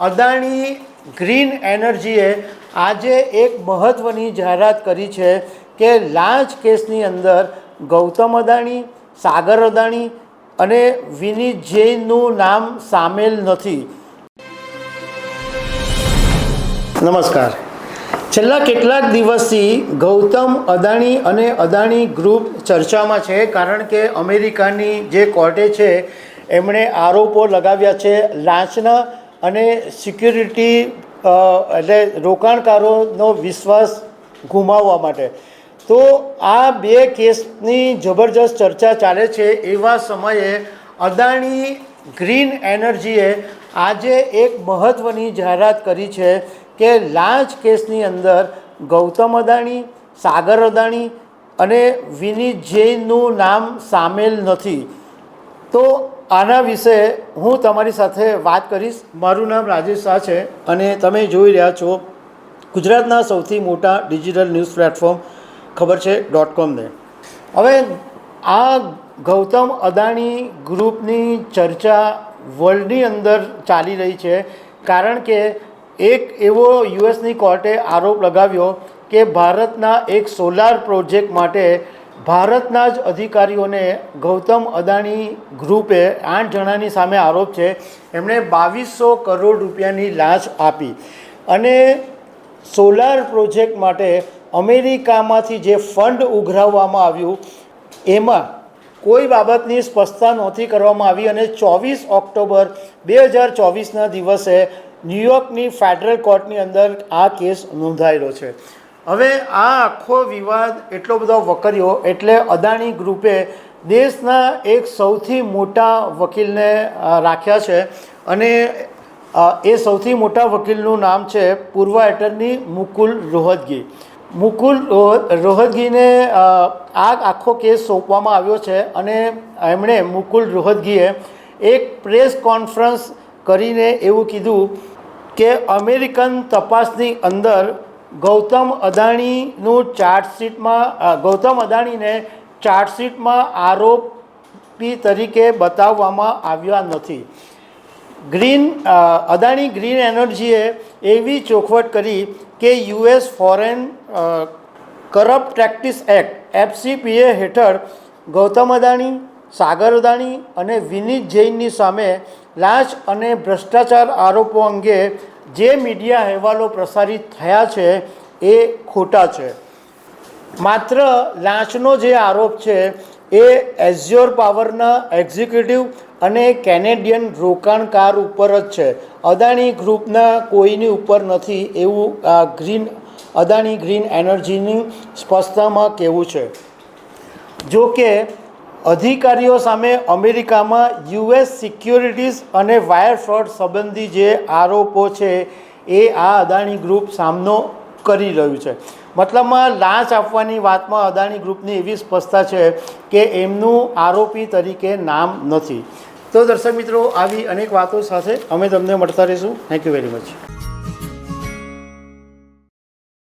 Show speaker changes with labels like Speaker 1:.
Speaker 1: Adani green એનર્જીએ આજે એક મહત્ત્વની જાહેરાત કરી છે કે લાંચ કેસની અંદર ગૌતમ અદાણી, સાગર અદાણી અને વિનીત જૈનનું નામ સામેલ નથી. નમસ્કાર. છેલ્લા કેટલાક દિવસથી ગૌતમ અદાણી અને અદાણી ગ્રુપ ચર્ચામાં છે, કારણ કે અમેરિકાની જે કોર્ટે છે એમણે આરોપો લગાવ્યા છે લાંચના અને સિક્યુરિટી એટલે રોકાણકારોનો વિશ્વાસ ગુમાવવા માટે. તો આ બે કેસની જબરજસ્ત ચર્ચા ચાલે છે. એવા સમયે અદાણી ગ્રીન એનર્જીએ આજે એક મહત્ત્વની જાહેરાત કરી છે કે લાંચ કેસની અંદર ગૌતમ અદાણી, સાગર અદાણી અને વિનીત જૈનનું નામ સામેલ નથી. તો આના વિશે હું તમારી સાથે વાત કરીશ. મારું નામ રાજેશ શાહ છે અને તમે જોઈ રહ્યા છો ગુજરાતના સૌથી મોટા ડિજિટલ ન્યૂઝ પ્લેટફોર્મ ખબર છે .com ને. હવે આ ગૌતમ અદાણી ગ્રુપની ચર્ચા વર્લ્ડની અંદર ચાલી રહી છે, કારણ કે એક એવો યુએસની કોર્ટે આરોપ લગાવ્યો કે ભારતના એક સોલાર પ્રોજેક્ટ માટે ભારતના જ અધિકારીઓને ગૌતમ અદાણી ગ્રુપે 8 જણાની સામે આરોપ છે, એમણે 2200 કરોડ રૂપિયાની લાંચ આપી અને સોલાર પ્રોજેક્ટ માટે અમેરિકામાંથી જે ફંડ ઉઘરાવવામાં આવ્યું એમાં કોઈ બાબતની સ્પષ્ટતા નહોતી કરવામાં આવી અને 24 ઓક્ટોબર 2024ના દિવસે ન્યૂયોર્કની ફેડરલ કોર્ટની અંદર આ કેસ નોંધાયેલો છે. હવે આ આખો વિવાદ એટલો બધો વકર્યો એટલે અદાણી ગ્રુપે દેશના એક સૌથી મોટા વકીલને રાખ્યા છે અને એ સૌથી મોટા વકીલનું નામ છે પૂર્વ એટર્ની મુકુલ રોહતગી. મુકુલ રોહતગીને આ આખો કેસ સોંપવામાં આવ્યો છે અને એમણે મુકુલ રોહતગીએ એક પ્રેસ કોન્ફરન્સ કરીને એવું કીધું કે અમેરિકન તપાસની અંદર ગૌતમ અદાણીને ચાર્જશીટમાં આરોપી તરીકે બતાવવામાં આવ્યા નથી. અદાણી ગ્રીન એનર્જીએ એવી ચોખવટ કરી કે US foreign corrupt practice act FCPA હેઠળ ગૌતમ અદાણી, સાગર અદાણી અને વિનીત જૈનની સામે લાંચ અને ભ્રષ્ટાચાર આરોપો અંગે જે મીડિયા અહેવાલો પ્રસારિત થયા છે એ ખોટા છે. માત્ર લાંચનો જે આરોપ છે એ એઝ્યોર પાવરના એક્ઝિક્યુટિવ અને કેનેડિયન રોકાણકાર ઉપર જ છે, અદાણી ગ્રુપના કોઈની ઉપર નથી, એવું અદાણી ગ્રીન એનર્જીની સ્પષ્ટતામાં કહેવું છે. જો કે અધિકારીઓ સામે અમેરિકામાં US સિક્યોરિટીઝ અને વાયર ફ્રોડ સંબંધી જે આરોપો છે એ આ અદાણી ગ્રુપ સામનો કરી રહ્યું છે. મતલબમાં લાંચ આપવાની વાતમાં અદાણી ગ્રુપની એવી સ્પષ્ટતા છે કે એમનું આરોપી તરીકે નામ નથી. તો દર્શક મિત્રો, આવી અનેક વાતો સાથે અમે તમને મળતા રહીશું. Thank you very much.